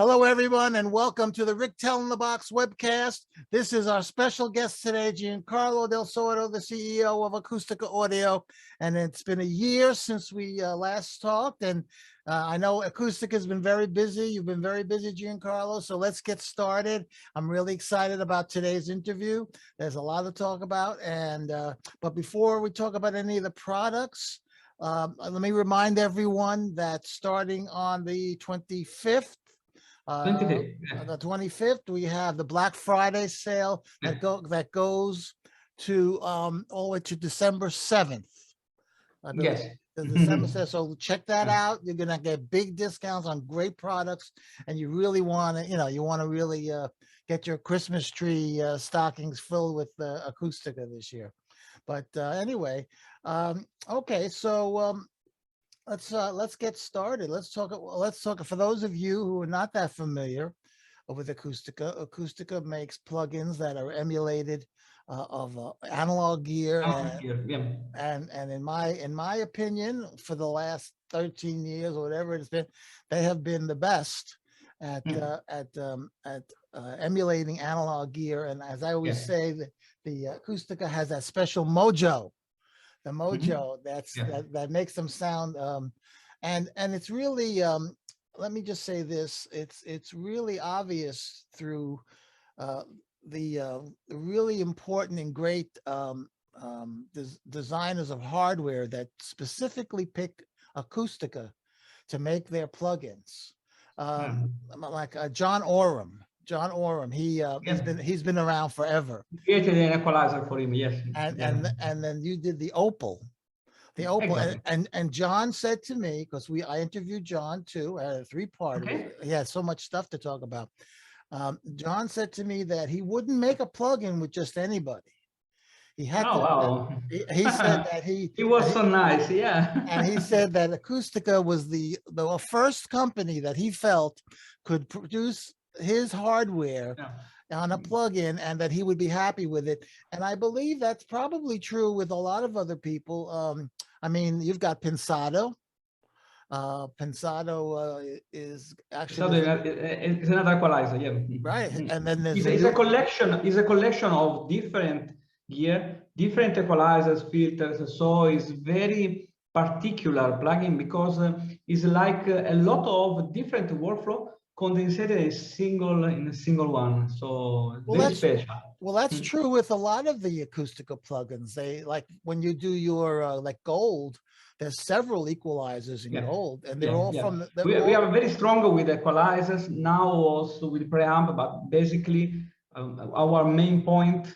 Hello, everyone, and welcome to the Rick Tell in the Box webcast. This is our special guest today, Giancarlo Del Sordo, the CEO of Acustica Audio. And it's been a year since we last talked. And I know Acustica has been very busy. You've been very busy, Giancarlo. So let's get started. I'm really excited about today's interview. There's a lot to talk about. And but before we talk about any of the products, let me remind everyone that starting on the 25th, the 25th, we have the Black Friday sale that goes to all the way to December 7th. I believe. Yes. The December sale. So check that out. You're gonna get big discounts on great products, and you really want to, you want to really get your Christmas tree stockings filled with Acustica this year. But anyway, okay, so let's get started. Let's talk for those of you who are not that familiar with Acustica. Acustica makes plugins that are emulated of analog gear, and in my opinion, for the last 13 years or whatever it's been, they have been the best at emulating analog gear. And as I always say, the Acustica has that special mojo. The mojo that makes them sound and it's really let me just say this, it's really obvious through the really important and great designers of hardware that specifically pick Acustica to make their plugins, like John Oram. He's been around forever. Created an equalizer for him, yes. And then you did the Opal. Exactly. and John said to me, because I interviewed John too at a 3-part. He had so much stuff to talk about. John said to me that he wouldn't make a plugin with just anybody. He had he said that he was so nice, yeah. And he said that Acustica was the first company that he felt could produce his hardware on a plugin, and that he would be happy with it. And I believe that's probably true with a lot of other people. I mean, you've got Pensado. Pensado is actually it's another equalizer, yeah. Right, and then there's it's a collection of different gear, different equalizers, filters. So it's very particular plugin because it's like a lot of different workflow condensed in a single one. So very special. Well, that's true with a lot of the Acustica plugins. They, like when you do your like gold, there's several equalizers in gold, and they're all from the. We are very strong with equalizers now, also with preamp, but basically our main point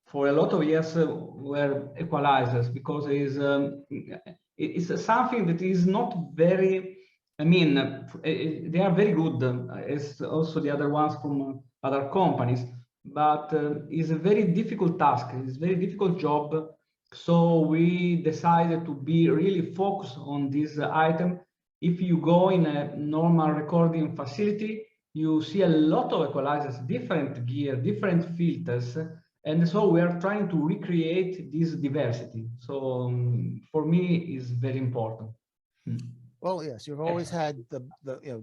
for a lot of years were equalizers, because it's something that is not very. I mean, they are very good, as also the other ones from other companies, but it's a very difficult task. It's a very difficult job. So we decided to be really focused on this item. If you go in a normal recording facility, you see a lot of equalizers, different gear, different filters. And so we are trying to recreate this diversity. So for me, it's very important. Well, yes, you've always had the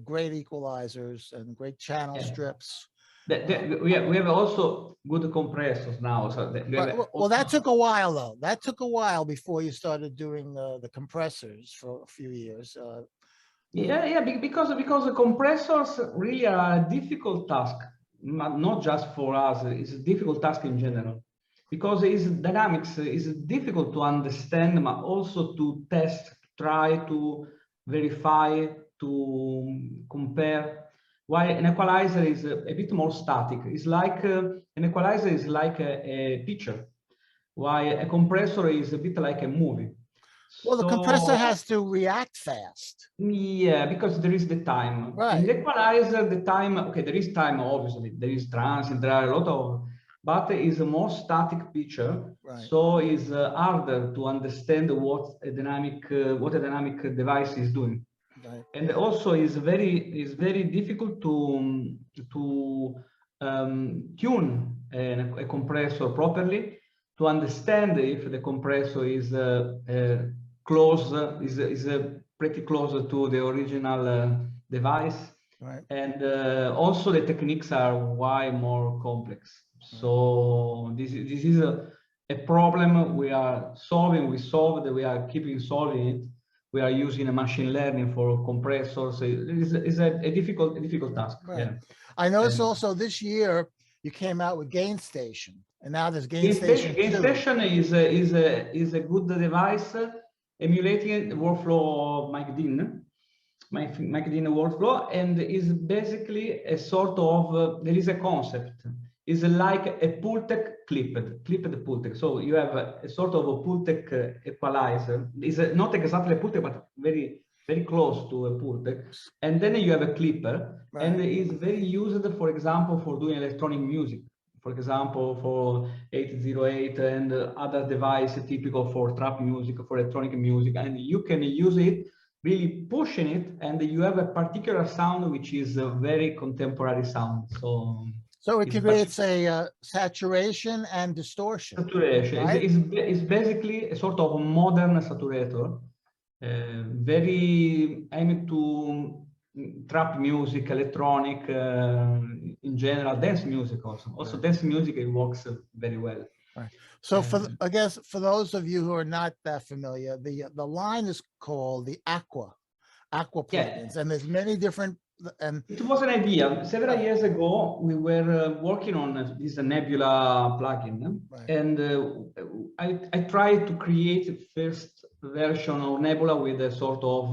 great equalizers and great channel strips. We have also good compressors now. So well, that took a while, though. That took a while before you started doing the compressors for a few years. Because the compressors really are a difficult task, not just for us. It's a difficult task in general, because its dynamics is difficult to understand, but also to test, to try to verify, to compare. While an equalizer is a bit more static. It's like an equalizer is like a picture, while a compressor is a bit like a movie. Well, the compressor has to react fast. Yeah, because there is the time. Right. In the equalizer, the time, okay, there is time, obviously. There is transit, there are a lot of, but it's a more static picture. Right. So it's harder to understand what a dynamic device is doing. Right. And also is very difficult to tune a compressor properly, to understand if the compressor is pretty close to the original device, Right. And also the techniques are way more complex. So this is a problem we are solving. We solved it. We are keeping solving it. We are using a machine learning for compressors. It's a difficult task. Right. Yeah. I noticed And also this year you came out with Gain Station, and now there's Gain Gain Station 2. Station is a good device emulating the workflow of Mike Dean. Mike Dean workflow, and is basically a sort of there is a concept. Is like a Pultec clipped Pultec. So you have a sort of a Pultec equalizer. Is not exactly a Pultec, but very close to a Pultec. And then you have a clipper, Right. and it's very used, for example, for doing electronic music. For example, for 808 and other devices typical for trap music, for electronic music, and you can use it really pushing it, and you have a particular sound which is a very contemporary sound. So it creates a saturation and distortion. Saturation right? is basically a sort of modern saturator, very aimed to trap music, electronic, in general, dance music also. Also, Right. dance music, it works very well. Right. So I guess for those of you who are not that familiar, the line is called the Aqua plugins, and there's many different. And it was an idea. Several years ago, we were working on this Nebula plugin, and I tried to create the first version of Nebula with a sort of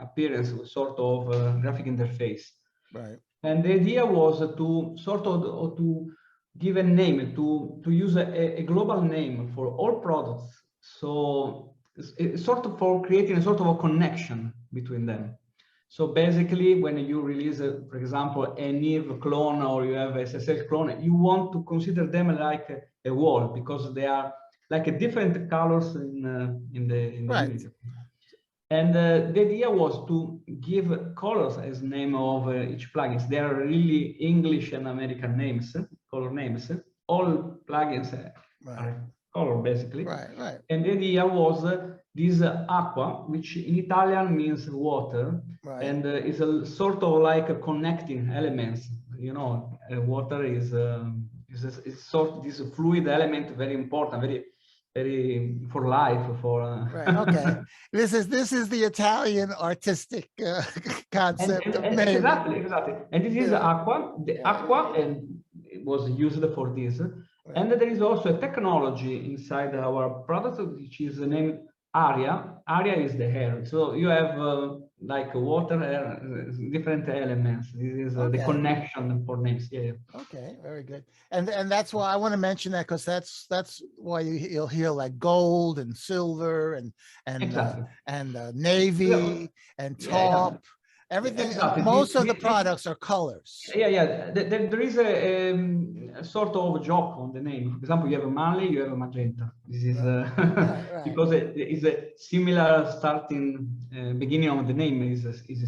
appearance, sort of graphic interface. Right. And the idea was to sort of to give a name, to use a global name for all products. So it's sort of for creating a sort of a connection between them. So basically, when you release, for example, a Neve clone or you have a SSL clone, you want to consider them like a wall because they are like a different colors in the unit. And the idea was to give colors as name of each plugins. They are really English and American names, color names. All plugins are color basically. Right. And the idea was this aqua, which in Italian means water, and is a sort of like a connecting elements. You know, water is sort of this fluid element, very important, very for life. For right. Okay, this is the Italian artistic concept of naming. Exactly. And this is aqua. The aqua, and it was used for this. And there is also a technology inside our product which is named Aria. Aria is the air. So you have like water, air, different elements. This is the connection for names. Yeah. Okay, very good. And that's why I want to mention that, because that's why you'll hear like gold and silver and navy and taupe. Everything, most of the products are colors. Yeah. There is a sort of joke on the name. For example, you have a manly, you have a magenta. This is because it is a similar starting beginning of the name is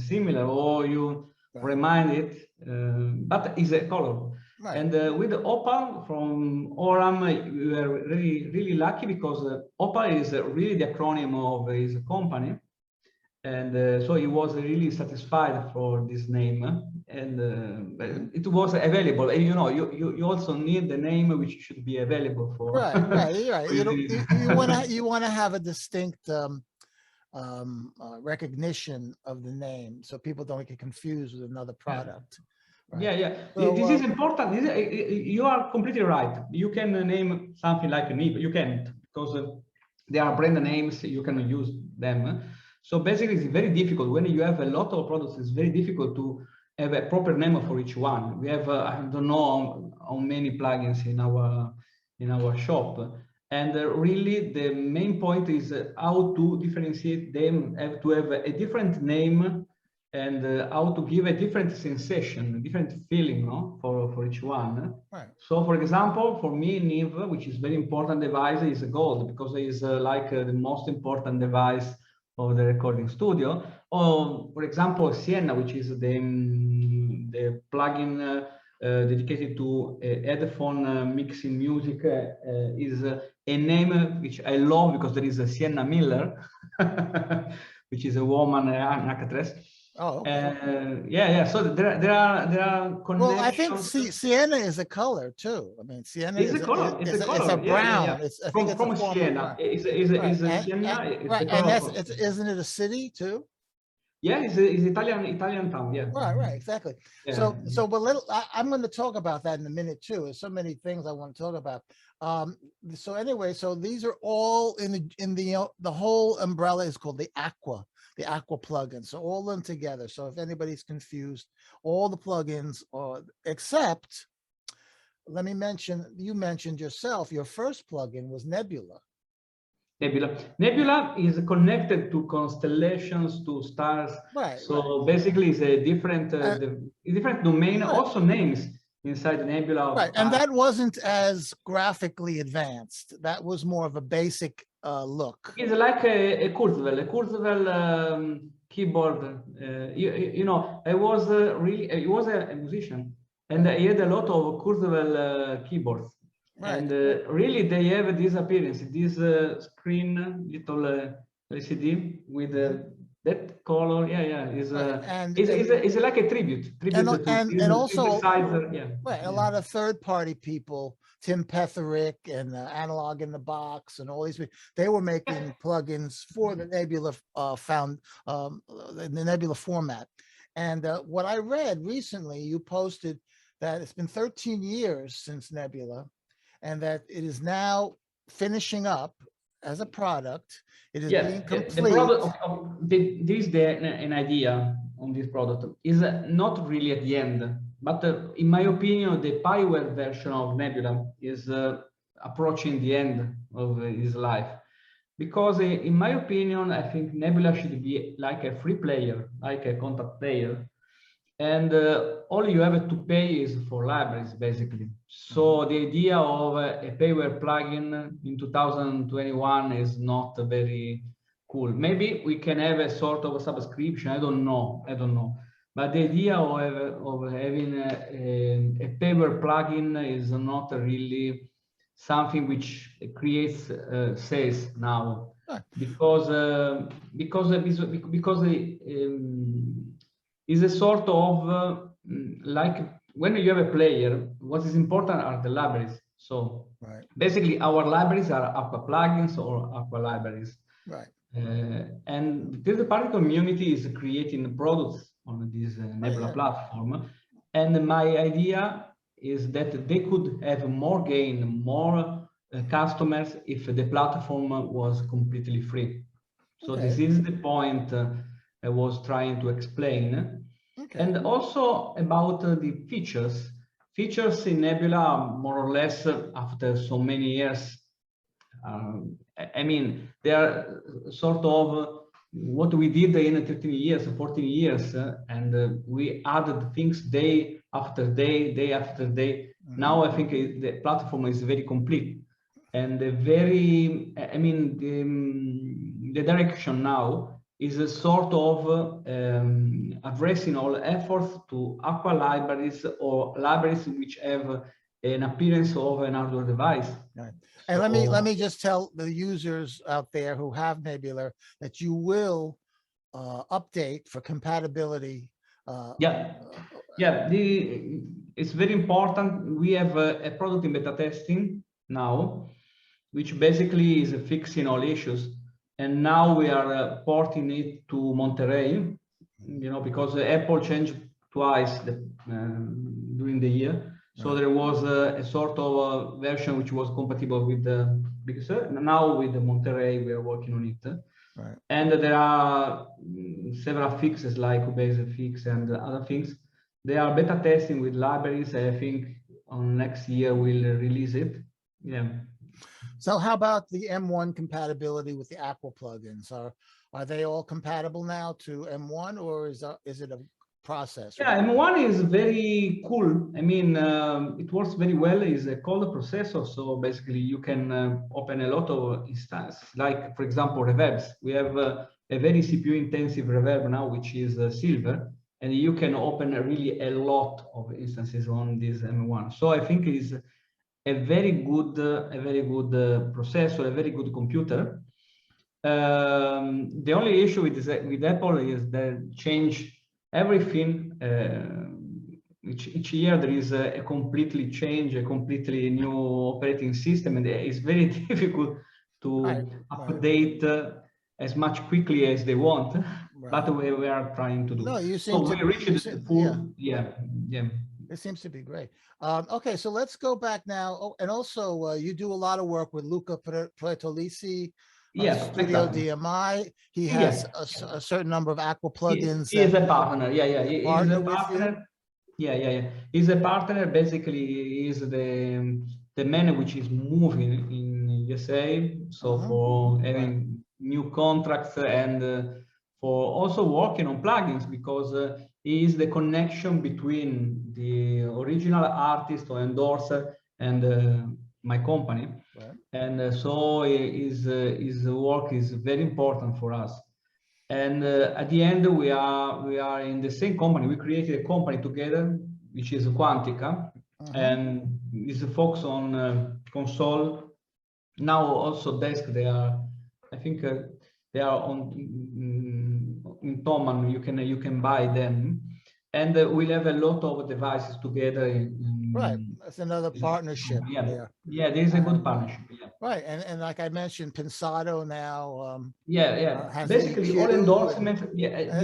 similar, or you remind it, but it's a color. And with Opal from Oram, we were really lucky because Opal is really the acronym of his company. And so he was really satisfied for this name, and it was available. And you also need the name which should be available for. Right. You want to have a distinct recognition of the name, so people don't get confused with another product. Yeah. So, this is important. You are completely right. You can name something like a nib. You can't, because they are brand names. You can use them. So basically, it's very difficult when you have a lot of products. It's very difficult to have a proper name for each one. We have I don't know how many plugins in our shop, and really the main point is how to differentiate them. Have to have a different name, and how to give a different sensation, a different feeling, for each one. So, for example, for me, Neve, which is very important device, is gold because it is like the most important device of the recording studio. Or, for example, Sienna, which is the plugin dedicated to headphone mixing music, is a name which I love because there is a Sienna Miller, which is a woman, an actress. Oh, okay. Yeah. So there are Well, I think connections. sienna is a color too. I mean, sienna It's a color. It's a it's a color. Yeah. brown. I think it's a From form of Siena. brown. Right. Is a Siena. It's Right. the And color that's from it's Siena. isn't it a city too? Yeah, it's Italian town. Yeah. Right, exactly. Yeah. But I'm going to talk about that in a minute too. There's so many things I want to talk about. Um, so anyway, so these are all in the whole umbrella is called the Aqua plugin. So all of them together. So if anybody's confused, all the plugins, except, let me mention, you mentioned yourself, your first plugin was Nebula. Nebula is connected to constellations, to stars. Right. So basically, it's a different domain. Right. Also, names inside the Nebula of Right, and stars. that wasn't as graphically advanced. That was more of a basic look. It's like a Kurzweil keyboard. You know, I was I was a musician, and I had a lot of Kurzweil keyboards. Right. And really, they have this appearance, this screen, little LCD with that color. Yeah. It's like a tribute and to this also synthesizer. Yeah. right, a lot of third-party people, Tim Petherick and Analog in the Box, and all these people, they were making plugins for the Nebula the Nebula format. And what I read recently, you posted that it's been 13 years since Nebula, and that it is now finishing up as a product. It is being complete. The product this is an idea on this product is not really at the end, but in my opinion, the Pyware version of Nebula is approaching the end of his life. Because in my opinion, I think Nebula should be like a free player, like a contact player. And all you have to pay is for libraries, basically. So the idea of a payware plugin in 2021 is not very cool. Maybe we can have a sort of a subscription. I don't know. But the idea of having a payware plugin is not really something which creates sales now, because is a sort of like when you have a player, what is important are the libraries. So basically our libraries are Aqua plugins or Aqua libraries. Right. And the third-party community is creating products on this Nebula platform. And my idea is that they could have more gain, more customers if the platform was completely free. So this is the point I was trying to explain. And also about the features. Features in Nebula, more or less, after so many years, I mean, they are sort of what we did in 13 years, 14 years, and we added things day after day, day after day. Now I think the platform is very complete and very, I mean, the direction now is a sort of addressing all efforts to Aqua libraries or libraries which have an appearance of an hardware device. Right. And let me just tell the users out there who have Nebula that you will update for compatibility. It's very important. We have a product in beta testing now, which basically is fixing all issues. And now we are porting it to Monterey, because Apple changed twice during the year. So there was a sort of version which was compatible with the Big Sur. Now with the Monterey, we are working on it. Right. And there are several fixes like Ubase fix and other things. They are beta testing with libraries. I think on next year we'll release it. Yeah. So how about the M1 compatibility with the Aqua plugins? Are they all compatible now to M1, or is it a process? Yeah, M1 is very cool. I mean, it works very well. It's a cold processor, so basically you can open a lot of instances. Like, for example, reverbs. We have a very CPU-intensive reverb now, which is silver, and you can open really a lot of instances on this M1. So I think it's a very good processor, a very good computer. The only issue with Apple is the change everything, each year there is a completely change, a completely new operating system, and it's very difficult to update as much quickly as they want. But we are trying to do. No, you seem so to we reached the full, yeah. It seems to be great. Okay, so let's go back now. Oh, and also you do a lot of work with Luca Pretolisi, Studio exactly. DMI. He has a certain number of Aqua plugins. He is a partner. He's partner a partner. He's a partner. Basically, he's the man which is moving in USA. So for having new contracts and for also working on plugins, because he is the connection between the original artist or endorser and my company. And so his work is very important for us. And at the end, we are in the same company. We created a company together, which is Quantica, and is focused on console. Now also desk. They are, I think, they are on in Thomann. You can buy them, and we'll have a lot of devices together. That's another partnership. There's a good partnership. And like I mentioned, Pensado now. Basically, all endorsements.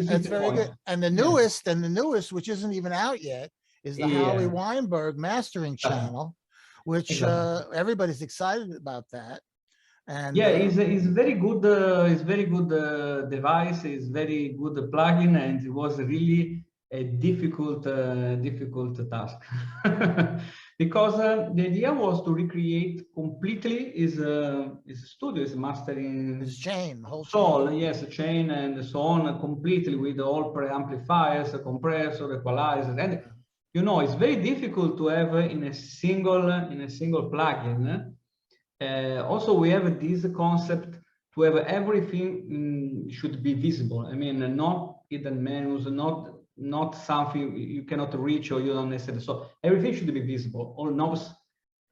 That's very good. And the newest, which isn't even out yet, is the Howie Weinberg mastering channel, which everybody's excited about that. And it's very good. It's very good device. It's very good plugin, and it was really a difficult task because the idea was to recreate completely his studio, his mastering, his chain, whole chain and so on, completely with all preamplifiers, compressor, equalizer, and it's very difficult to have in a single plugin. Also, we have this concept to have everything should be visible. I mean, not hidden menus, not something you cannot reach or you don't necessarily. So everything should be visible, all knobs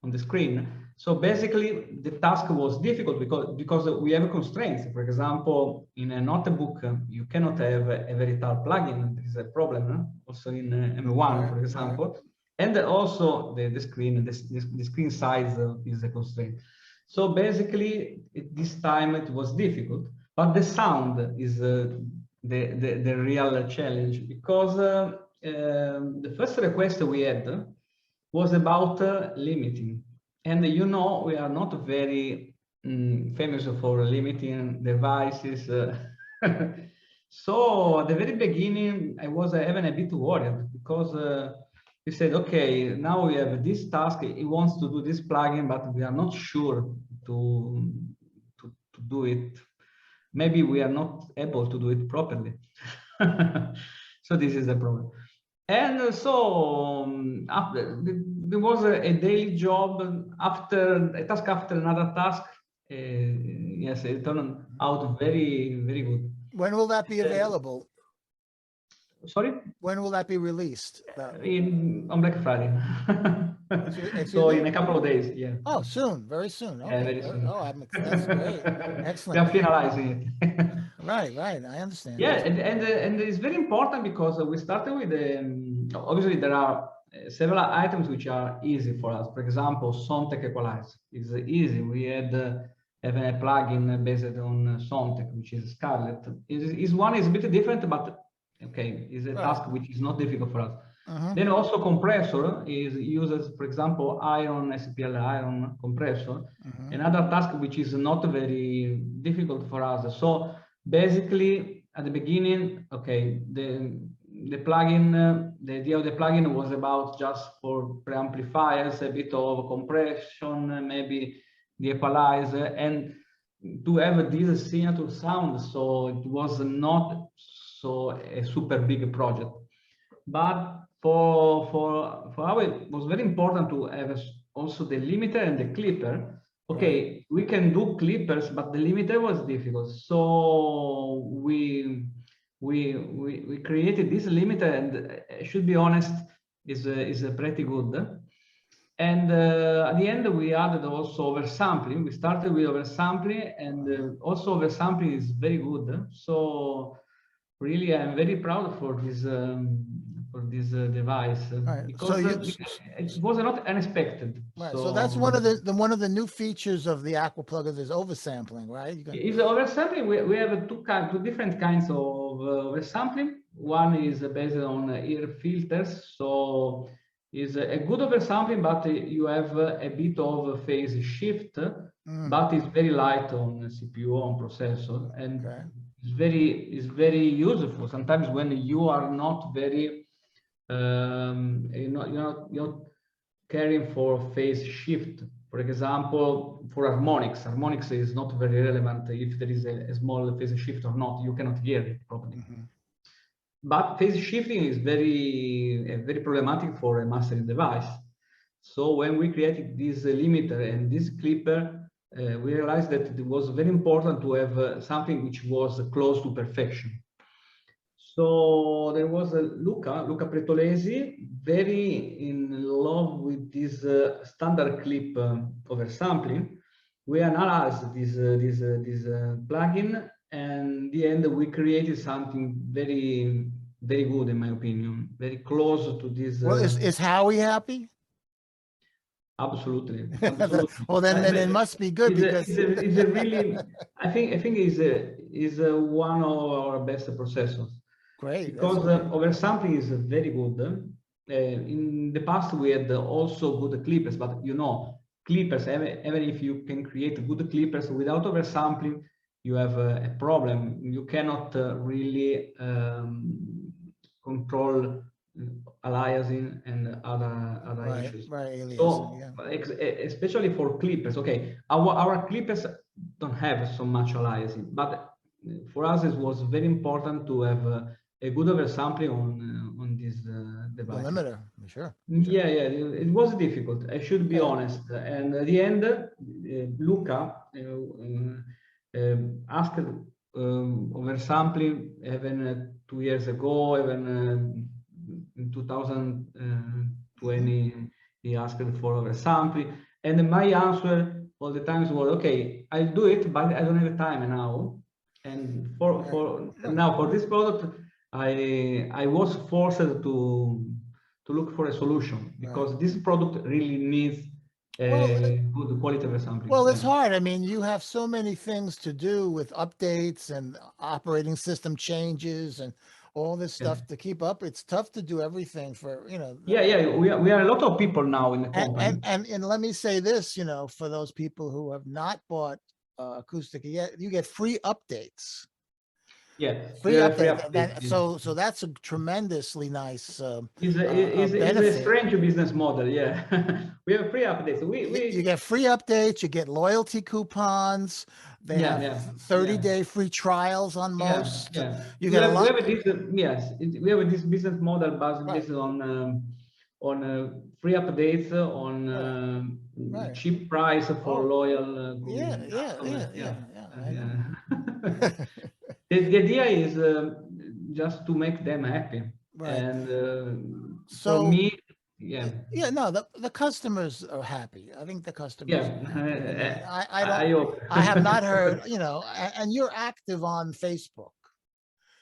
on the screen. So basically, the task was difficult because we have constraints. For example, in a notebook, you cannot have a very tall plugin. This is a problem. Also in M1, for example. And also the screen, the screen size is a constraint. So basically, this time it was difficult, but the sound is the real challenge, because the first request we had was about limiting, and we are not very famous for limiting devices. So at the very beginning, I was even a bit worried, because we said, okay, now we have this task. It wants to do this plugin, but we are not sure to do it. Maybe we are not able to do it properly. So this is the problem. And so there was a daily job after a task after another task. Yes, it turned out very, very good. When will that be available? Sorry? When will that be released? On Black Friday. So in a couple of days, Oh, soon, very soon. Okay. Very soon. Oh, that's great. Excellent. We are finalizing it. Right, I understand. And it's very important because we started with obviously there are several items which are easy for us. For example, Soundtech Equalizer is easy. We had having a plugin based on Soundtech, which is Scarlett. One is a bit different, but okay, is a task which is not difficult for us. Then also compressor uses, for example, Iron SPL Iron compressor, another task which is not very difficult for us. So basically, at the beginning, okay, the plugin, the idea of the plugin was about just for preamplifiers, a bit of compression, maybe the equalizer, and to have this signature sound. So it was not so a super big project, but for our, it was very important to have also the limiter and the clipper. Okay, we can do clippers, but the limiter was difficult. So we created this limiter, and I should be honest, is pretty good. And at the end, we added also oversampling. We started with oversampling, and also oversampling is very good. So, for really, I'm very proud for this device Right. because it was not unexpected. Right. So that's So one of the new features of the aqua plugins is oversampling, right? is oversampling. We have two different kinds of oversampling. One is based on ear filters, so is a good oversampling, but you have a bit of phase shift, but it's very light on CPU, on processor, and Okay. it's very useful. Sometimes when you are not very you're not caring for phase shift. For example, for harmonics is not very relevant if there is a small phase shift or not. You cannot hear it properly. But phase shifting is very problematic for a mastering device. So when we created this limiter and this clipper, we realized that it was very important to have something which was close to perfection. So there was a Luca Pretolesi, very in love with this standard clip oversampling. We analyzed this plugin, and in the end we created something very good, in my opinion, very close to this. Well, is Howie happy? Absolutely. Well, then it must be good because it's a really. I think is one of our best processors. Great. Because oversampling is very good. In the past, we had also good clippers, but clippers, even if you can create good clippers without oversampling, you have a problem. You cannot really control aliasing and other issues. Right, so yeah. especially for clippers, okay, our clippers don't have so much aliasing, but for us it was very important to have a good oversampling on this device. The limiter, sure. Yeah, it was difficult, I should be honest. And at the end, Luca asked oversampling even 2 years ago, even in 2020, he asked for oversampling. And my answer all the times was, okay, I'll do it, but I don't have time now. And for this product, I was forced to look for a solution because this product really needs good quality oversampling. Well, it's hard. I mean, you have so many things to do with updates and operating system changes and all this stuff to keep up. It's tough to do everything for, we are a lot of people now in the company. And let me say this, for those people who have not bought Acustica yet, you get free updates. Free update. So that's a tremendously nice it's a strange business model. Yeah. We have free updates. You get free updates, you get loyalty coupons, they have 30-day free trials on most. You get a lot. We have this business model based on free updates, on cheap price for loyal The idea is just to make them happy, and so for me, the customers are happy. I think the customers are happy. I have not heard, and you're active on Facebook.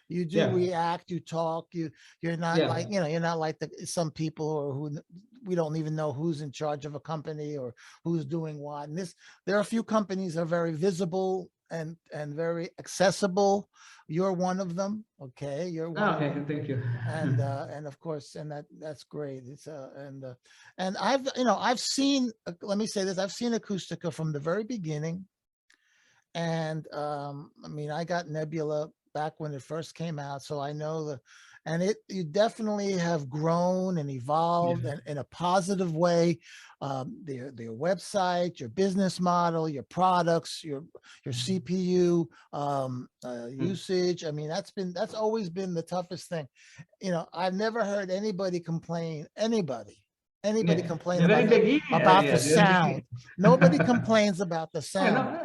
You do react, you talk, you're not like, you're not like some people who we don't even know who's in charge of a company or who's doing what. And there are a few companies that are very visible and very accessible. You're one of them. Okay. You're one. Okay. Thank you. And of course, and that's great. It's and I've seen, let me say this, I've seen Acustica from the very beginning. And I mean, I got Nebula back when it first came out, so I know you definitely have grown and evolved in a positive way. Their website, your business model, your products, your CPU usage. I mean, that's always been the toughest thing. I've never heard anybody complain. Anybody complain about the sound. Nobody complains about the sound.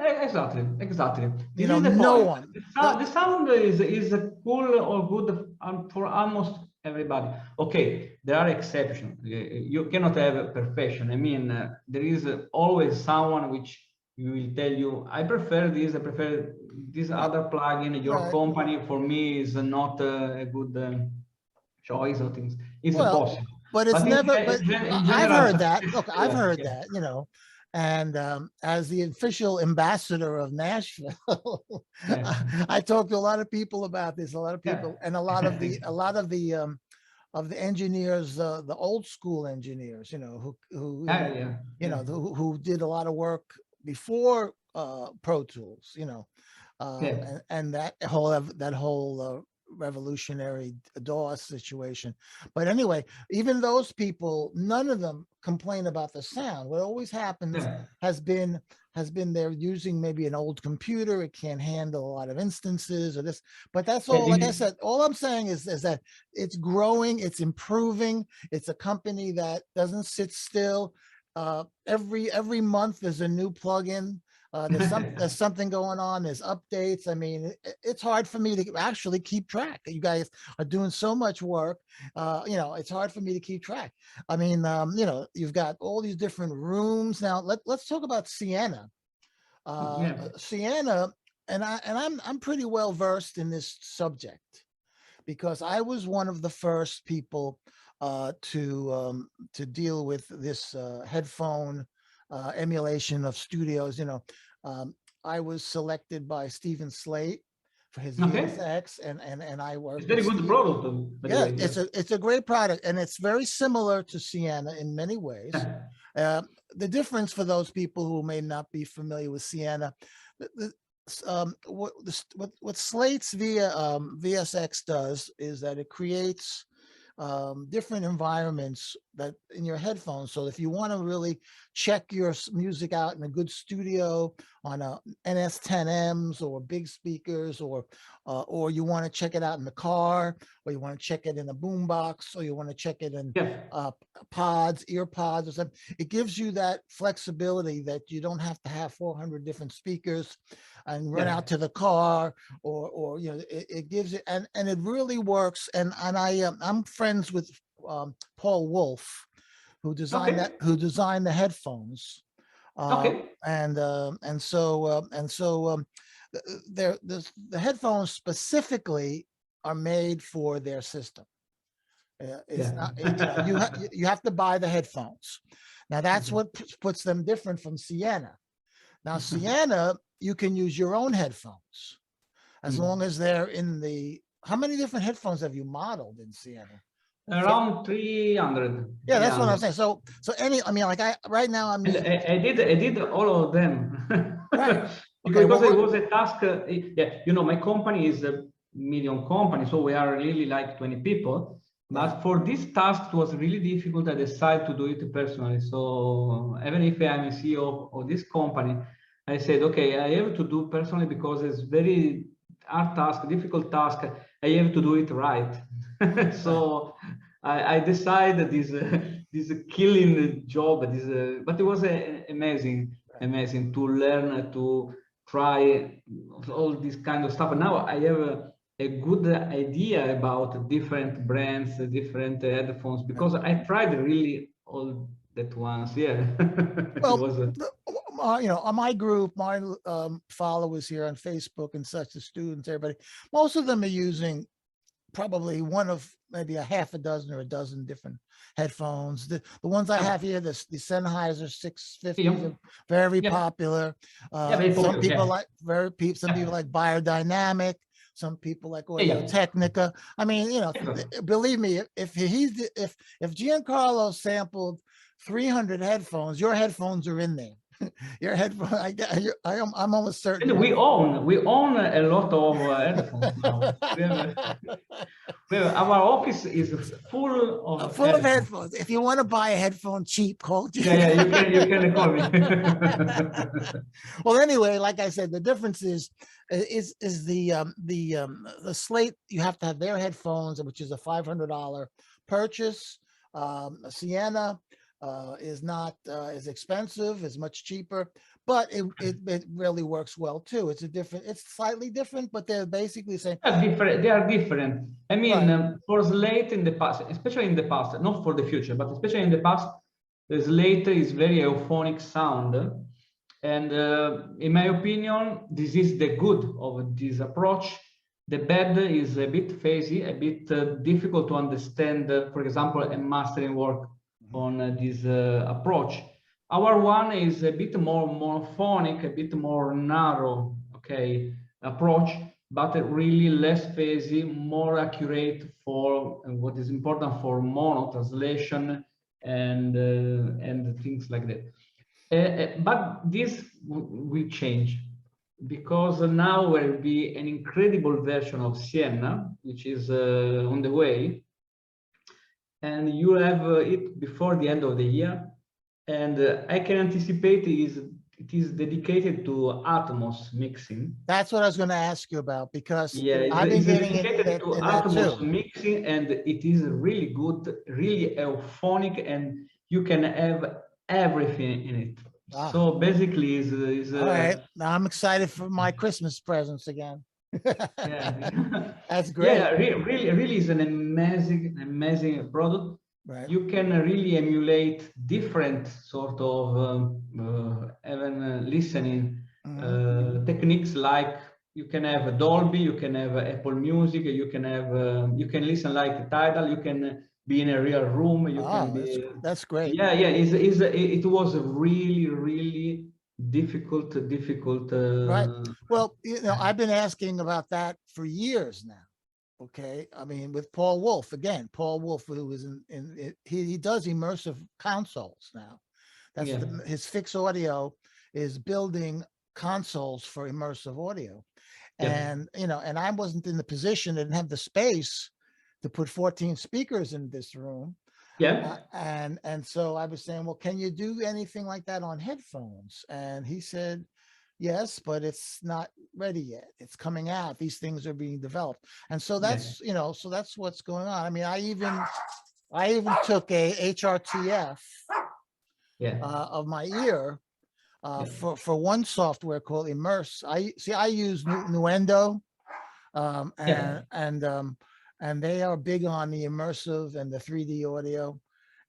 Exactly. No one. The sound is cool or good for almost everybody. Okay, there are exceptions. You cannot have perfection. I mean, there is always someone which you will tell you, I prefer this, I prefer this other plugin. Your Right. company for me is not a good choice or things. It's Well, possible. but it's never, but In I've general, heard that. Look, I've yeah, heard yeah, that, and as the official ambassador of Nashville, yeah, I talked to a lot of people about this, a lot of yeah, people, and a lot of the engineers, the old school engineers, who yeah, yeah, yeah, who did a lot of work before Pro Tools, yeah. and that whole revolutionary DOS situation. But anyway, even those people, none of them complain about the sound. What always happens Yeah. has been they're using maybe an old computer. It can't handle a lot of instances or this. But that's Yeah, all. Like I said, all I'm saying is that it's growing, it's improving. It's a company that doesn't sit still. Every month there's a new plugin. There's something going on. There's updates. I mean, it's hard for me to actually keep track. You guys are doing so much work. It's hard for me to keep track. I mean, you've got all these different rooms. Now let's talk about Sienna. yeah. Sienna, and I'm pretty well versed in this subject because I was one of the first people to deal with this headphone emulation of studios. I was selected by Stephen Slate for his Okay. VSX, and I It's worked with very good Steve. product, by the Yeah, way. Yeah. it's a great product, and it's very similar to Sienna in many ways. Uh, the difference for those people who may not be familiar with Sienna, what Slate's VSX does is that it creates different environments that in your headphones. So if you want to really check your music out in a good studio on a NS10Ms or big speakers, or you want to check it out in the car, or you want to check it in a boombox, or you want to check it in Yeah. ear pods or something, it gives you that flexibility that you don't have to have 400 different speakers and run Yeah. out to the car, or it gives it, and it really works. And I'm friends with Paul Wolf, who designed Okay. the headphones. Okay. And so the headphones specifically are made for their system. It's Yeah. not, you have to buy the headphones. Now that's what puts them different from Sienna. Now Sienna, you can use your own headphones as long as they're in the. How many different headphones have you modeled in Sienna? Around 300. Yeah, that's what I'm 300. saying. So right now I'm And using. I did all of them Right. Okay. because it Well, was a task. Yeah, my company is a medium company, so we are really like 20 people. right. But for this task, it was really difficult. I decided to do it personally. So even if I'm a CEO of this company, I said, okay, I have to do personally because it's very hard task, difficult task. I have to do it right. So I decided this killing job. But it was amazing to learn, to try all this kind of stuff. And now I have a good idea about different brands, different headphones, because I tried really all that once. Yeah, it Well, was. on my group, my followers here on Facebook and such, the students, everybody, most of them are using probably one of maybe a half a dozen or a dozen different headphones. The ones I have here, the Sennheiser 650s are very popular. Very Some popular. people Yeah. some people like Biodynamic. Some people like Audio Yeah. Technica. I mean, believe me, if Giancarlo sampled 300 headphones, your headphones are in there. Your headphone, I'm almost certain. And we own a lot of headphones now. Our office is full of Full of headphones. headphones. If you want to buy a headphone cheap, call Yeah, you can call me. Well, anyway, like I said, the difference is the Slate. You have to have their headphones, which is a $500 purchase. Sienna is not as expensive, is much cheaper, but it really works well too. It's slightly different, but they're basically the same. They are different. I mean, Right. for Slate in the past, especially in the past, not for the future, but especially in the past, the Slate is very euphonic sound. And in my opinion, this is the good of this approach. The bad is a bit phasey, a bit difficult to understand, for example, a mastering work on this approach. Our one is a bit more monophonic, a bit more narrow, okay, approach, but really less phasey, more accurate for what is important for mono translation and things like that. But this will change, because now will be an incredible version of Sienna, which is on the way, and you have it before the end of the year. And I can anticipate it is dedicated to Atmos mixing. That's what I was going to ask you about, because Yeah, I've been it's getting dedicated to in that Atmos too. mixing, and it is really good, really euphonic, and you can have everything in it. Ah. So basically, All right, now I'm excited for my Christmas presents again. yeah, That's great. yeah, really is an amazing product. Right. You can really emulate different sort of even listening techniques, like you can have a Dolby, you can have Apple Music, you can have you can listen like Tidal, you can be in a real room, you can be that's great. yeah, it was really difficult Right. Well, you know, I've been asking about that for years now. Okay. I mean, with Paul Wolf, again, Paul Wolf, who was he does immersive consoles now. That's yeah. his Fix Audio is building consoles for immersive audio. And, you know, and I wasn't in the position, didn't have the space to put 14 speakers in this room. Yeah. And so I was saying, well, can you do anything like that on headphones? And he said, yes, but it's not ready yet. It's coming out. These things are being developed. And so that's, you know, so that's what's going on. I mean, I even took a HRTF of my ear for one software called Immerse. I use Nuendo, and they are big on the immersive and the 3D audio.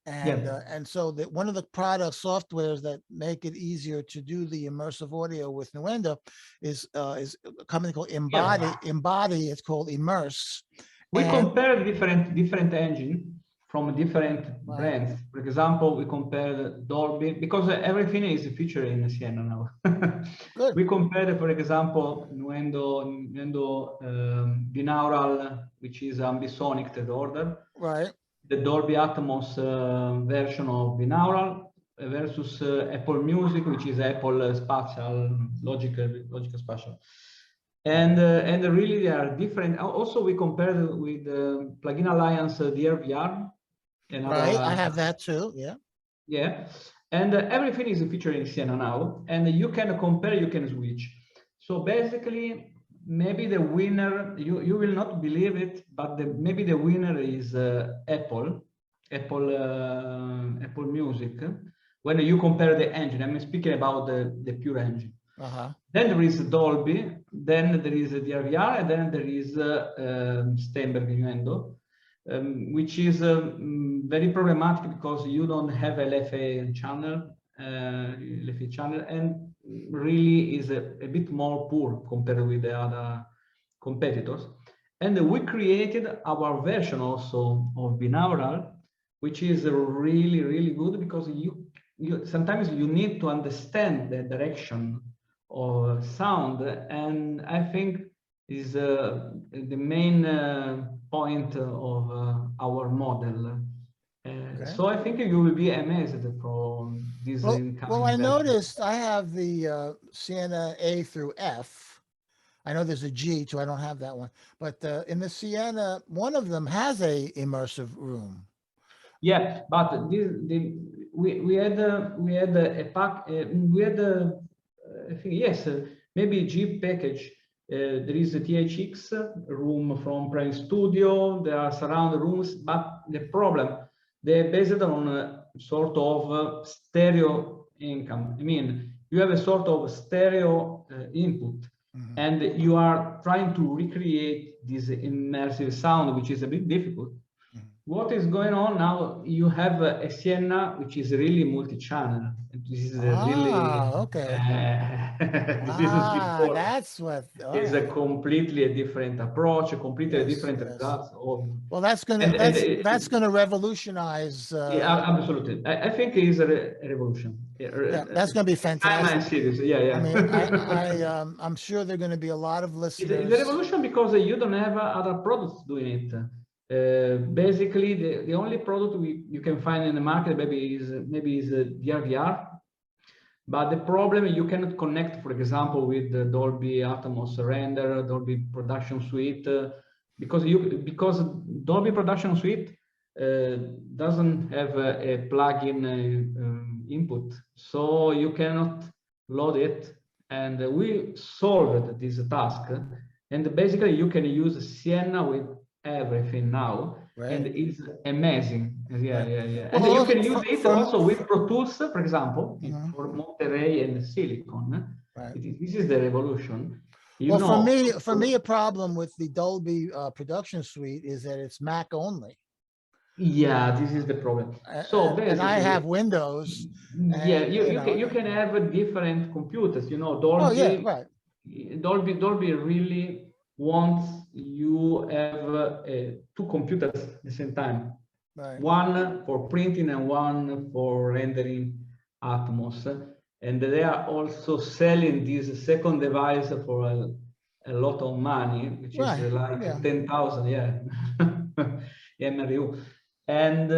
And so that one of the product softwares that make it easier to do the immersive audio with Nuendo is a company called Embody. It's called Immerse. We compared different engine from different brands. For example, we compared Dolby, because everything is featured in Sienna now. Good. We compared, for example, Nuendo binaural, which is ambisonic third order. Right. The Dolby Atmos version of binaural versus Apple Music, which is Apple Spatial, logical spatial. And really they are different. Also, we compared with Plugin Alliance DRVR. Right, I have that too. Yeah. Yeah, and everything is featured in Sienna now, and you can compare, you can switch. So basically, maybe the winner, you will not believe it, but maybe the winner is Apple Music. When you compare the engine, I'm speaking about the pure engine. Then there is Dolby, then there is DRVR, and then there is Steinberg Nuendo, which is very problematic because you don't have a LFA channel, and really is a bit more poor compared with the other competitors. And we created our version also of binaural, which is really good, because you sometimes you need to understand the direction of sound, and I think is the main point of our model. So I think you will be amazed from this incoming well, I version. noticed I have the Sienna A through F. I know there's a G too. I don't have that one, but in the Sienna, one of them has a immersive room. Yeah, but we had a pack. We had I think yes, maybe G package. There is a THX room from Prime Studio. There are surround rooms, but the problem, they're based on a sort of stereo income. I mean, you have a sort of stereo input, and you are trying to recreate this immersive sound, which is a bit difficult. What is going on now? You have a Sienna, which is really multi-channel. This is a really Okay. this is before. That's what. All Is a right. completely a different approach, a completely Yes. different Yes. results. Well, that's gonna And that's gonna revolutionize. yeah, absolutely. I think it is a revolution. Yeah, that's gonna be I'm fantastic. serious. Yeah, I mean, yeah. I'm sure there are going to be a lot of It's a listeners. revolution because you don't have other products doing it. Basically, the only product you can find in the market maybe is DRVR. But the problem, you cannot connect, for example, with the Dolby Atmos render, Dolby Production Suite, because Dolby Production Suite doesn't have a plug-in input, so you cannot load it. And we solved this task, and basically you can use Sienna with everything now. Right. And it's amazing. Yeah, Right. yeah, yeah. Well, And you can use it also with Pro Tools, for example, Mhm. for Monterey and Silicon. Right. This is the revolution. You Well, know, for me, a problem with the Dolby Production Suite is that it's Mac only. yeah, this is the problem. So basically, and I have Windows. yeah, And, you can have different computers. You know, Oh yeah, Dolby, right. Dolby really wants you have two computers at the same time. Right. One for printing and one for rendering Atmos. And they are also selling this second device for a lot of money, which is like 10,000, yeah, MRU. And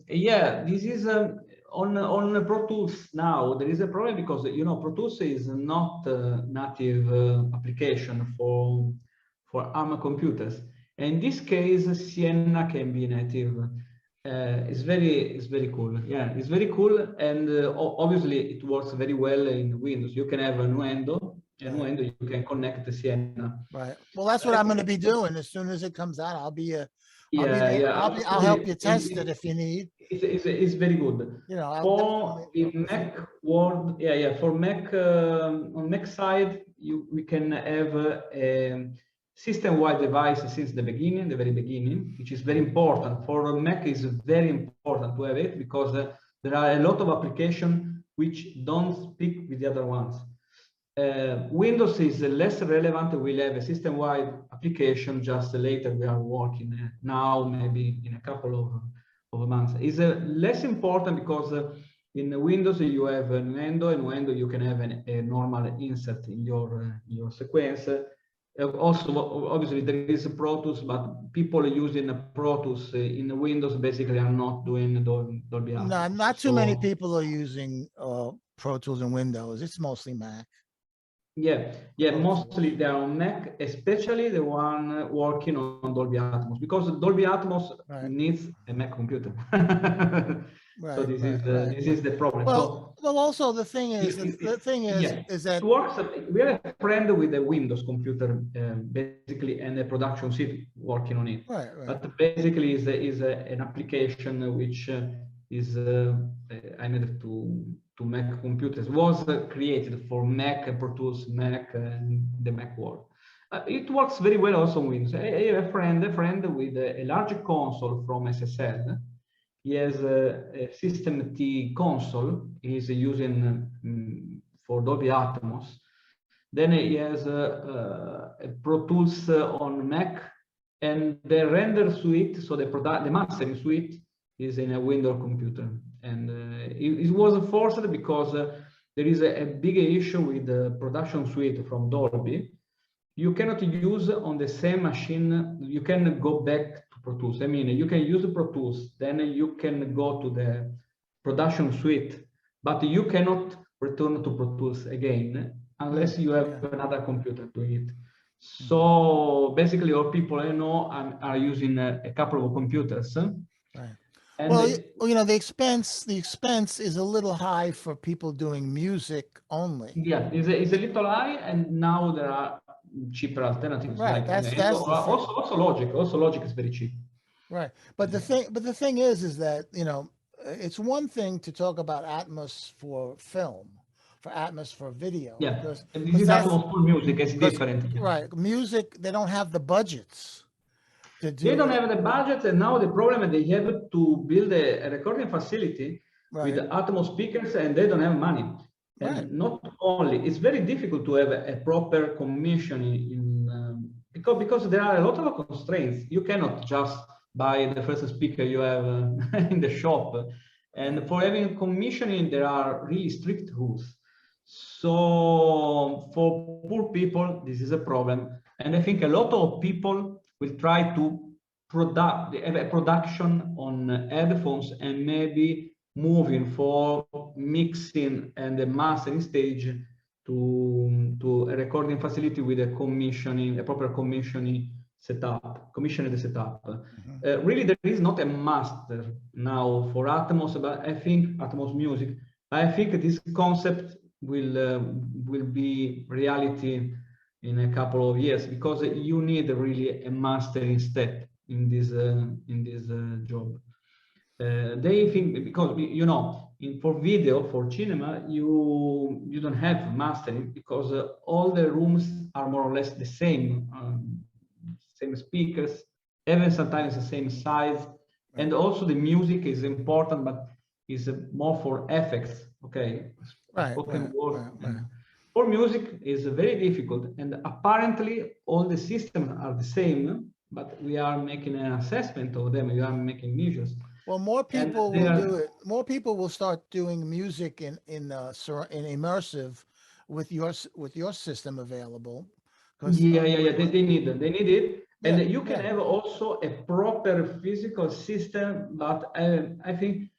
yeah, this is on Pro Tools now. There is a problem because Pro Tools is not a native application for ARM computers. And in this case, Sienna can be native. It's very cool. Yeah, it's very cool, and obviously it works very well in Windows. You can have a Nuendo, and Nuendo you can connect to Sienna. Right. Well, that's what I'm going to be doing as soon as it comes out. I'll be I'll help you test it if you need. It's very good. For the Mac world, yeah. For Mac on Mac side, we can have a system-wide device since the very beginning, which is very important. For Mac, is very important to have it because there are a lot of applications which don't speak with the other ones. Windows is less relevant. We'll have a system-wide application just later. We are working now, maybe in a couple of months. It's less important because in Windows you have Nuendo, and Nuendo you can have a normal insert in your sequence. Also, obviously, there is a Pro Tools, but people using Pro Tools in Windows basically are not doing Dolby Atmos. No, not too many people are using Pro Tools in Windows. It's mostly Mac. Yeah, mostly they are on Mac, especially the one working on Dolby Atmos, because Dolby Atmos needs a Mac computer. So this is the problem. Well, also the thing is that it works. We have a friend with a Windows computer, basically, and a production suite working on it. Right. But basically, is an application which is I made to Mac computers, was created for Mac, Pro Tools, Mac, and the Mac world. It works very well also on Windows. I have a friend with a large console from SSL. He has a System T console he's using for Dolby Atmos. Then he has a Pro Tools on Mac, and the render suite, so the mastering suite, is in a Windows computer. And it was forced because there is a big issue with the production suite from Dolby. You cannot use on the same machine. You can go back to Pro Tools. I mean, you can use Pro Tools, then you can go to the production suite, but you cannot return to Pro Tools again unless you have another computer doing it. So basically, all people I know are using a couple of computers. Right. Well, the expense is a little high for people doing music only. Yeah, it's a little high, and now there are cheaper alternatives. Right. Like also Logic is very cheap. Right. But the thing is that, it's one thing to talk about Atmos for film, for Atmos for video. Yeah. Because this is Atmos for music. It's different. Right. Music, they don't have the budgets. They don't have the budget, and now the problem is they have to build a recording facility with Right. Atmos speakers, and they don't have money. Right. And not only, it's very difficult to have a proper commissioning because there are a lot of constraints. You cannot just buy the first speaker you have in the shop. And for having commissioning, there are really strict rules. So for poor people, this is a problem. And I think a lot of people will try to have a production on headphones and maybe moving for mixing and the mastering stage to a recording facility with a proper commissioning commissioned setup. Really, there is not a master now for Atmos, but I think Atmos Music. I think this concept will be reality in a couple of years, because you need really a mastering step in this job. They think, because for video, for cinema, you don't have mastering, because all the rooms are more or less the same speakers, even sometimes the same size, and also the music is important, but is more for effects. Okay, spoken word. For music is very difficult, and apparently all the systems are the same, but we are making an assessment of them. We are making measures. Well, more people will do it. More people will start doing music in immersive with your system available. Yeah. They need it, Yeah, and you can have also a proper physical system. But I think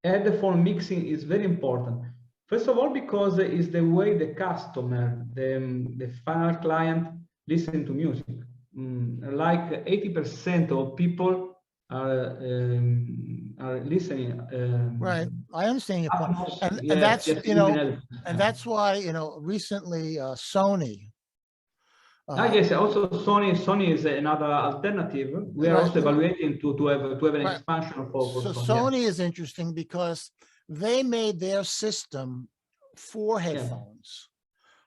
headphone mixing is very important. First of all, because it's the way the customer, the final client, listen to music. Like 80% of people are listening. right. I understand your point, Atmos, and that's yes, and that's why recently Sony. yes, also Sony is another alternative. We are Right. also evaluating to have an Right. expansion for So Sony. Sony is interesting because they made their system for headphones.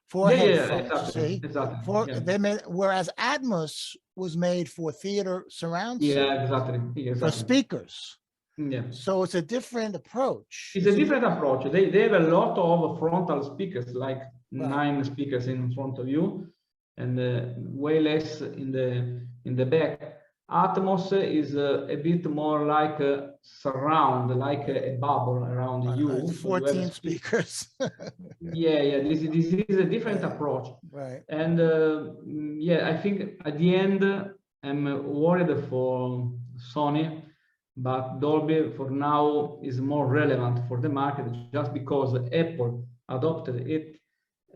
For headphones, see? Exactly. They made, whereas Atmos was made for theater surround sound, Exactly. for speakers. Yeah. So it's a different approach. It's a different approach. They have a lot of frontal speakers, like 9 speakers in front of you, and way less in the back. Atmos is a bit more like a surround, like a bubble around you. 14 speakers. Yeah. This is a different approach. Right. And I think at the end, I'm worried for Sony, but Dolby for now is more relevant for the market, just because Apple adopted it,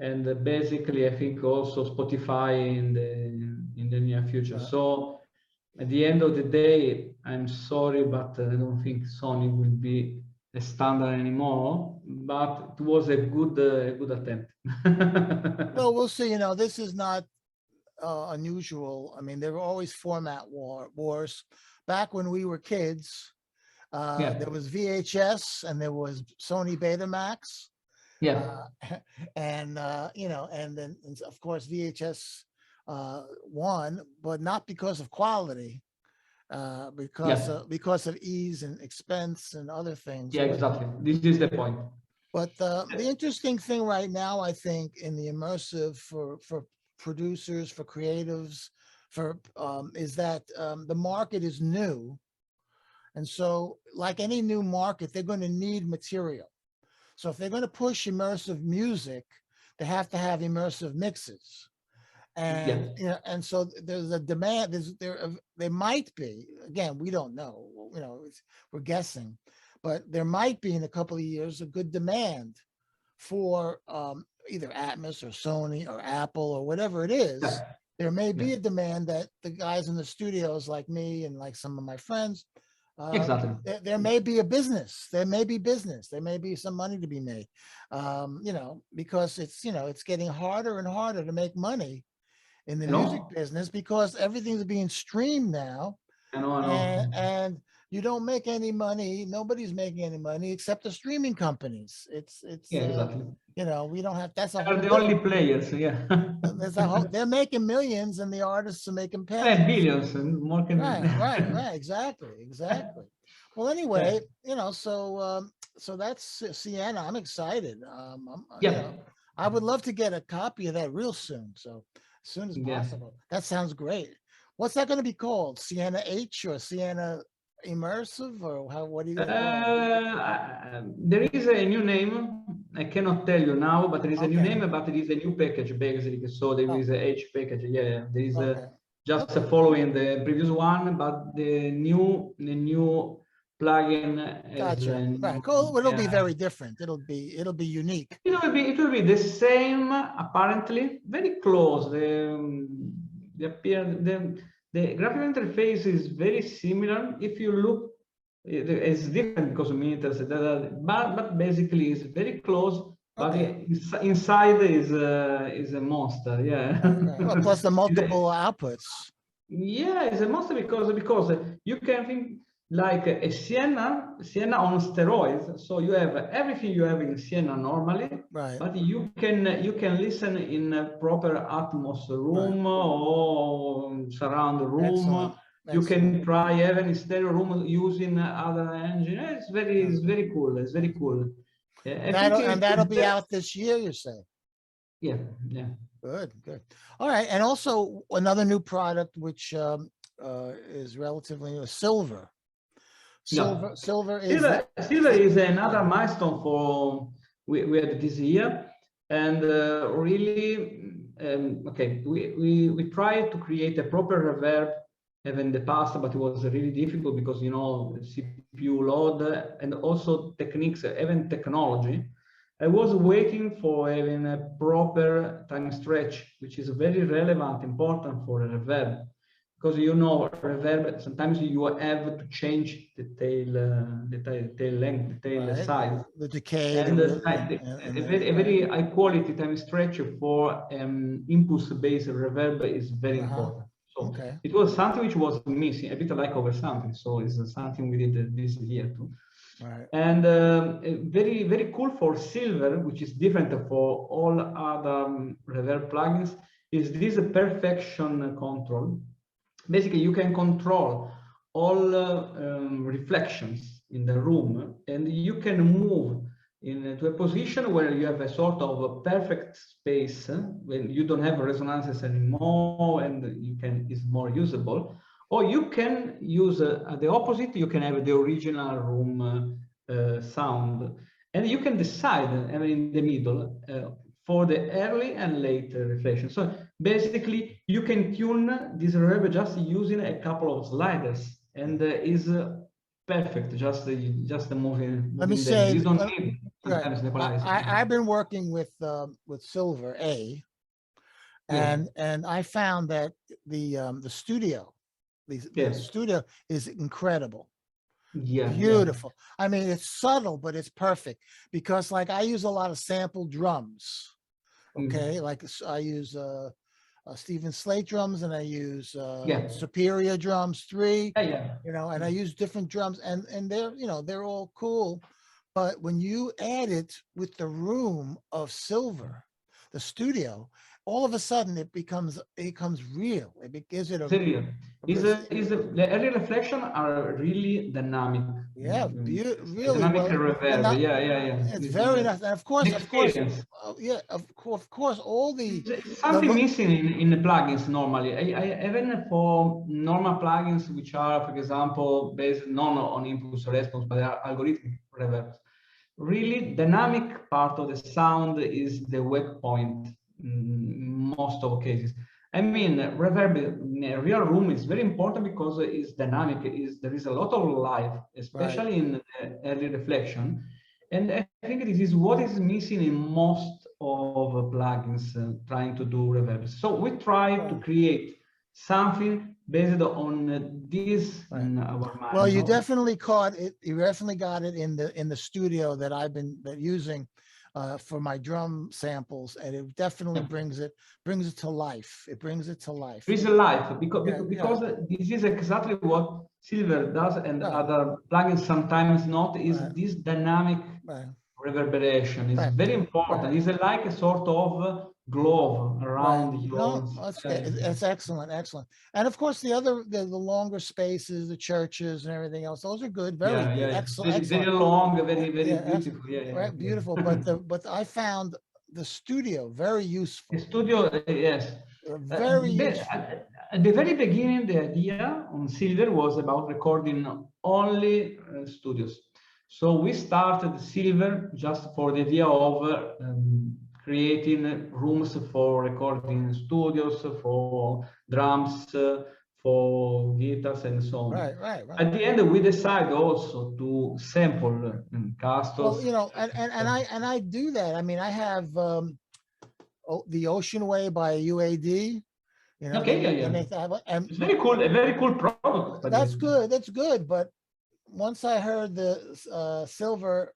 and basically I think also Spotify in the near future. So at the end of the day, I'm sorry, but I don't think Sony will be a standard anymore. But it was a good attempt. Well, we'll see. This is not unusual. I mean, there were always format wars. Back when we were kids, there was VHS and there was Sony Betamax. And and then of course VHS won, but not because of quality, because of ease and expense and other things. Yeah, exactly. This is the point. But the interesting thing right now, I think, in the immersive for producers, for creatives, is that the market is new. And so like any new market, they're going to need material. So if they're going to push immersive music, they have to have immersive mixes. And and so there's a demand. There might be, again, we don't know. We're guessing, but there might be in a couple of years a good demand for either Atmos or Sony or Apple or whatever it is. There may be a demand that the guys in the studios, like me and like some of my friends, there may be a business. There may be business. There may be some money to be made, because it's getting harder and harder to make money in the music business, because everything's being streamed now. I know. And you don't make any money. Nobody's making any money except the streaming companies. Exactly. We don't have. That's They're the only players. They're making millions, and the artists are making pennies. Billions and more. Right. Exactly. Well, anyway, so that's Sienna. I'm excited. You Yeah, know, I would love to get a copy of that real soon. So as soon as yeah. possible. That sounds great. What's that going to be called? Sienna H or Sienna Immersive or how? What are you going to call it? There is a new name. I cannot tell you now, but there is a new Okay. name, but it is a new package basically. So there Oh, is a H package. Yeah, yeah. There is okay. just Okay. following the previous one, but the new plugin is Gotcha. a Right. new, Cool. It'll be yeah. very different. It'll be unique. It will be the same apparently, very close. The graphical interface is very similar. If you look, it's different because of meters, but basically it's very close. But Okay. inside is a monster. Yeah. Okay. Oh, plus the It's multiple a- outputs. yeah, it's a monster because you can think like a Sienna on steroids. So you have everything you have in Sienna normally, Right. but you can listen in a proper Atmos Right. room or surround room. Excellent. You Excellent. can try even in stereo room using other engine. Yeah. It's very cool. It's very cool. Yeah, I think And it's that'll the be best. out this year, you say? Yeah, yeah. Good, good. All right. And also another new product, which is relatively new, silver. Yeah. Silver is Silver it, is yeah, another milestone for we had this year, and really, okay, we tried to create a proper reverb even in the past, but it was really difficult because CPU load and also techniques, even technology. I was waiting for having a proper time stretch, which is very relevant, important for a reverb because reverb sometimes you have to change the tail length, the tail right. size, The decay, and and a the very, a right. very high quality time stretch for impulse-based reverb is very Uh-huh. important. So Okay. it was something which was missing, a bit like oversampling. So it's something we did this year too. Right. And very, very cool for silver, which is different for all other reverb plugins, is this perfection control. Basically, you can control all reflections in the room, and you can move into a position where you have a sort of a perfect space when you don't have resonances anymore, and is more usable. Or you can use the opposite. You can have the original room sound, and you can decide in the middle for the early and late reflection. So basically, you can tune this reverb just using a couple of sliders, and is perfect. Just moving Let me moving them. say, You don't need right. sometimes the equalizer. I've been working with Silver A, Yeah, and I found that the studio, the yeah, studio is incredible. yeah, yeah. Beautiful. I mean, it's subtle, but it's perfect because like I use a lot of sample drums. Mm. Okay. Like I use Stephen Slate drums and I use Yeah, Superior drums 3, yeah, yeah. and I use different drums and they're all cool. But when you add it with the room of Silver, the studio, all of a sudden it becomes real. Gives it Serious. it's, The early reflection are really dynamic. yeah, It's a really dynamic well. And reverb. Yeah, yeah, yeah. it's It's very nice. And an of course, experience. yeah, of course, all It's the something missing in the plugins normally. Even for normal plugins, which are, for example, based not on impulse response, but are algorithmic reverbs. Really, dynamic part of the sound is the wake point in most of cases. I mean, reverb in a real room is very important because it's dynamic. There is a lot of life, right, especially in early reflection. And I think this is what is missing in most of the plugins trying to do reverb. So we try to right, create something based on this right. in our Well, mind. you No? definitely caught it. You definitely got it in the studio that I've been using for my drum samples, and it definitely Yeah. brings it to life. It brings it to life. There is a life because, Yeah, yeah, because this is exactly what Silver does and right, other plugins sometimes not is right, this dynamic right. reverberation. It's Right. very important. Right. It's like a sort of glove Right. around No, your. that's excellent, excellent. And of course, the longer spaces, the churches and everything else, those are good, very Yeah, good, yeah. excellent, Very, very excellent. long, very Yeah, beautiful. Yeah, yeah, right, yeah. beautiful. But I found the studio very The useful, studio, yes. very useful. At the very beginning, the idea on Silver was about recording only studios. So we started Silver just for the idea of creating rooms for recording studios, for drums, for guitars, and so on. Right, right, right. At the end, we decided also to sample Well, castles. and I do that. I mean, I have the Ocean Way by UAD. Okay, yeah, They yeah. make that, and It's but very cool, a very cool product. By the that's way. good. That's good. But once I heard the silver,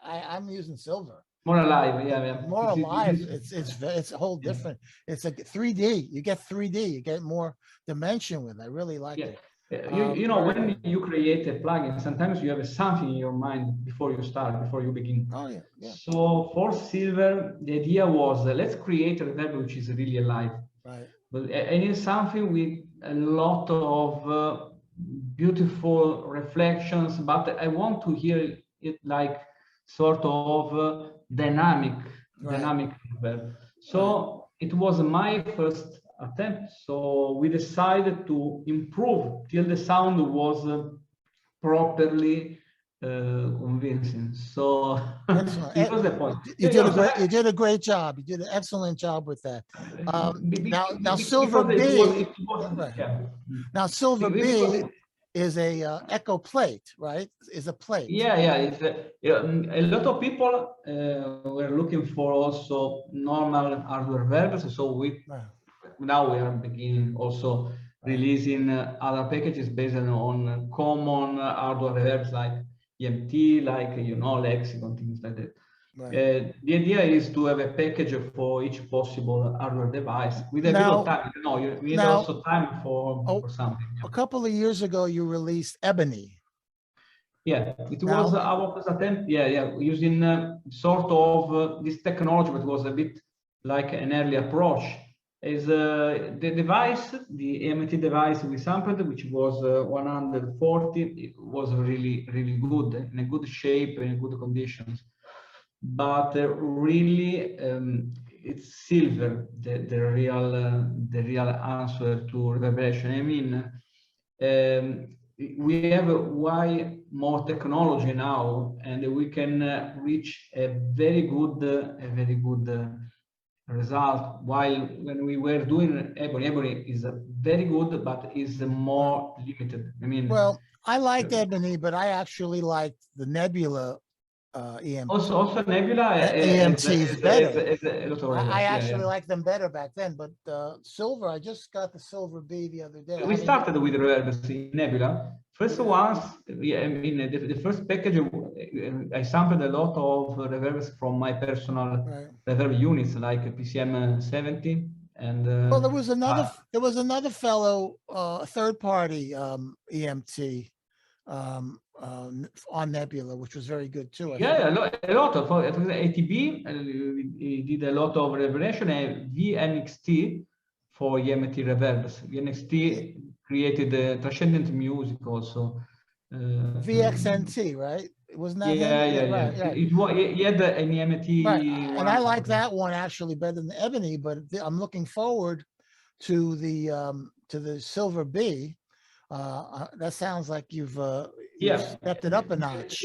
I'm using silver. More alive, yeah, yeah. More This alive. is, It's a whole yeah, different. It's a 3D. You get 3D. You get more dimension with it. I really liked yeah. it. You know, Very when good. you create a plugin, sometimes you have something in your mind before you start, before you begin. Oh yeah, yeah. So for Silver, the idea was let's create a reverb which is really alive. Right. But I need something with a lot of beautiful reflections, but I want to hear it like sort of dynamic Right. reverb. So Right. it was my first attempt. So we decided to improve till the sound was properly convincing. So Excellent. it was the point. You You did a know, so great. You did a great job. You did an excellent job with that. Now Silver because B. it was, Right. yeah. Now Silver Because B is a echo plate, right? Is a plate. yeah, it's yeah, a lot of people were looking for also normal hardware verbs. So we Right. now we are beginning also Right. releasing other packages based on common hardware verbs like EMT, like lexicon, things like that. Right. The idea is to have a package for each possible hardware device with a bit of Now, time. You need now, also time for something. a couple of years ago, you released Ebony. Yeah, it was Now, our first attempt. Yeah, using sort of this technology, but was a bit like an early approach. Is the device, the EMT device we sampled, which was 140, it was really, really good, in a good shape, in good conditions. But really, it's Silver, the real answer to reverberation. I mean, we have way more technology now, and we can reach a very good result. While when we were doing Ebony is very good, but is more limited. I mean, well, I liked Ebony, but I actually liked the Nebula EMT. also Nebula EMTs better. is a lot of I reverse. actually Yeah. liked them better back then, but Silver, I just got the Silver B the other day. We started with reverbs in Nebula. First ones, I mean, the first package, I sampled a lot of reverbs from my personal reverb units like PCM 70 and. Well, there was another fellow, third party EMT on Nebula, which was very good too. Yeah, a lot of ATB. We did a lot of reverberation and VNXT for EMT reverbs. VNXT created transcendent music also. VXNT, right? Wasn't that him? Yeah. Right. He had an EMT. Right. And I like that one actually better than the Ebony, but I'm looking forward to the Silver B. That sounds like you've stepped it up a notch.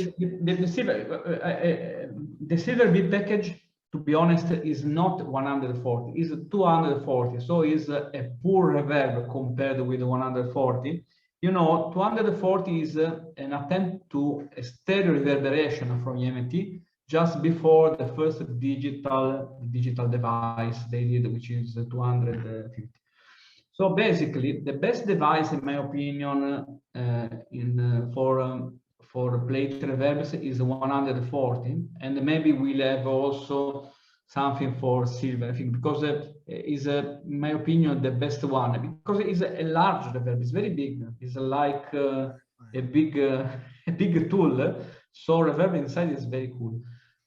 The Silver B package, to be honest, is not 140, is 240. So is a poor reverb compared with 140. 240 is an attempt to a stereo reverberation from EMT just before the first digital device they did, which is 250. So basically, the best device, in my opinion, for plate reverbs is 140, and maybe we'll have also something for Silver, I think, because is, in my opinion, the best one, because it's a large reverb. It's very big. It's like a big tool. So reverb inside is very cool.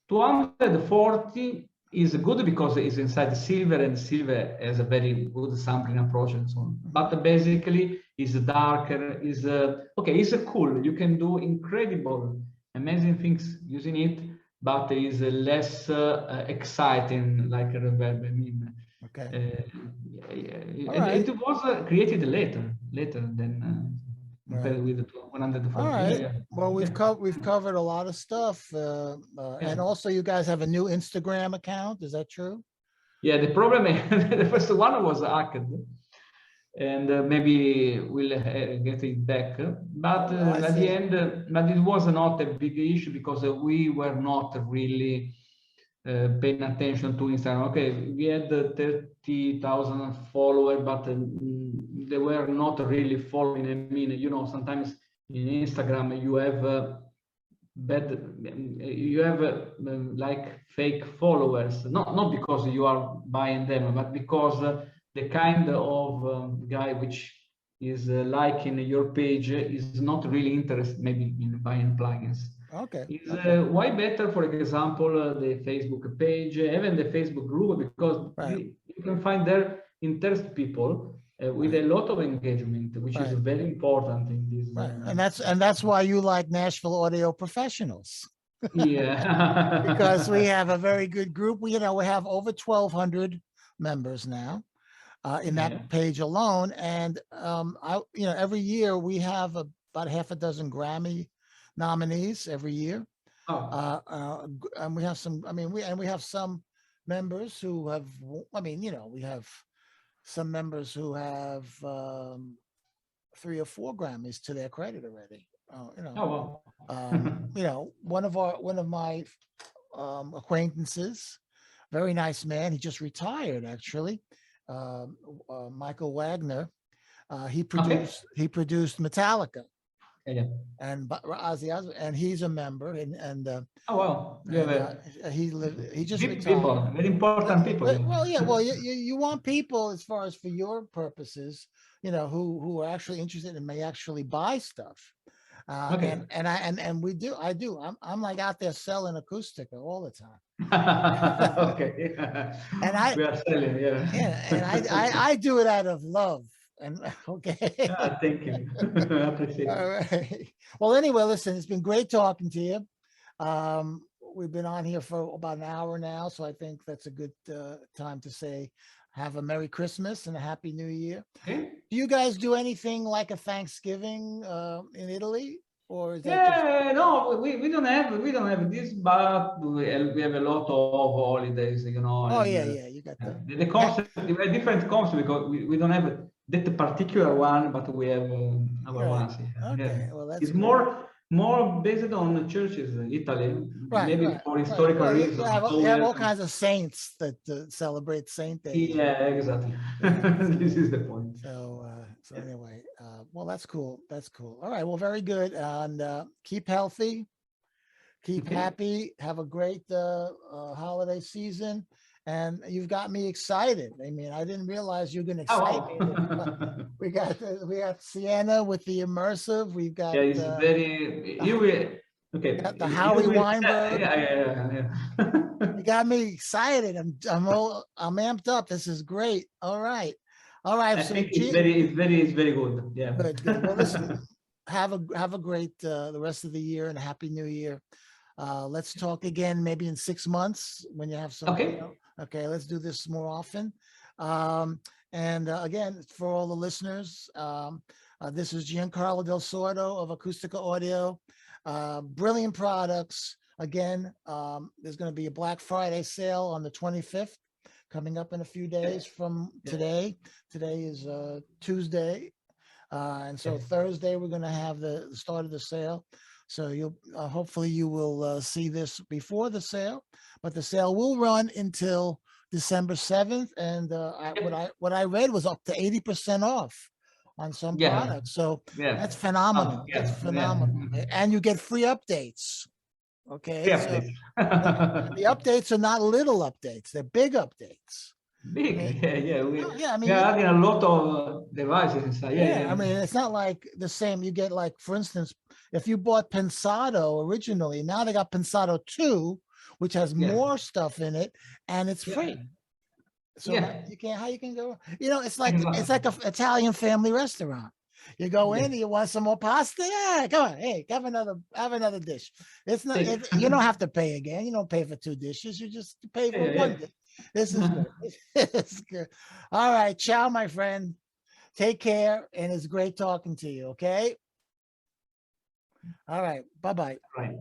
240 is good because it's inside silver, and silver has a very good sampling approach and so on. But basically, it's darker. Is okay. It's cool. You can do incredible, amazing things using it, but it's less exciting like a reverb. I mean, Okay. and right. it was created later than compared with the 140. All right. Yeah. Well, we've covered a lot of stuff, and also you guys have a new Instagram account. Is that true? Yeah. The problem is the first one was hacked, and maybe we'll get it back. But at the end, but it was not a big issue because we were not really paying attention to Instagram. Okay, we had 30,000 followers, but they were not really following. I mean, you know, sometimes in Instagram you have like fake followers, not because you are buying them, but because the kind of guy which is liking your page is not really interested maybe in buying plugins. Okay. Is why better, for example, the Facebook page, even the Facebook group, because you can find there interested people with a lot of engagement, which is very important in this. And that's why you like Nashville Audio Professionals. Yeah. Because we have a very good group. We have over 1,200 members now in that page alone, and every year we have about half a dozen Grammy nominees every year. And we have some, we have some members who have, we have some members who have 3 or 4 Grammys to their credit already. One of my acquaintances, very nice man, he just retired actually, Michael Wagner. He produced Metallica. And Ozzy Osbourne, and he's a member, and he just retired. People, very important people. Well, you want people, as far as for your purposes, who are actually interested and may actually buy stuff. And I do. I'm like out there selling Acustica all the time. Okay. And we are selling, and I do it out of love. And okay. Thank you. I appreciate it. All right. Well, anyway, listen, it's been great talking to you. We've been on here for about an hour now, so I think that's a good time to say have a Merry Christmas and a Happy New Year. Okay. Do you guys do anything like a Thanksgiving in Italy? Or is that no, we don't have this, but we have a lot of holidays, Oh, you got that. The concept, we have different concepts because we don't have that particular one, but we have our ones. Okay, well, that's it's more based on churches in Italy, maybe for historical reasons. You have all kinds of saints that celebrate Saint Day. Yeah, exactly. This is the point. So anyway, well, that's cool. That's cool. All right. Well, very good. And keep healthy, keep happy, have a great holiday season. And you've got me excited. I mean, I didn't realize you're going to excite me. We got Sienna with the immersive. We've got it's very the Howie Weinberg. You got me excited. I'm amped up. This is great. All right. I think it's very good. Yeah. Good. Well, listen, have a great the rest of the year and a Happy New Year. Let's talk again maybe in 6 months when you have some. Okay, let's do this more often. And again, for all the listeners, this is Giancarlo Del Sordo of Acustica Audio. Brilliant products. Again, there's going to be a Black Friday sale on the 25th, coming up in a few days from today. Today is Tuesday. And so Thursday, we're going to have the start of the sale. So you'll hopefully you will see this before the sale, but the sale will run until December 7th. And what I read was up to 80% off on some products. So that's phenomenal. That's phenomenal. And you get free updates. Okay. So the updates are not little updates. They're big updates. Big, we are adding a lot of devices inside. I mean, it's not like the same. You get, like, for instance, if you bought Pensado originally, now they got Pensado 2, which has Yeah. more stuff in it, and it's Yeah. free. So Yeah. you can't, how you can go, you know, it's like Exactly. a Italian family restaurant. You go in, Yes. you want some more pasta? Yeah, come on, hey, have another dish. It's not, Sì. you don't have to pay again. You don't pay for 2 dishes. You just pay for Yeah, one yeah. dish. This is good. It's good. All right, ciao, my friend. Take care, and it's great talking to you. Okay. All right. Bye bye. Right.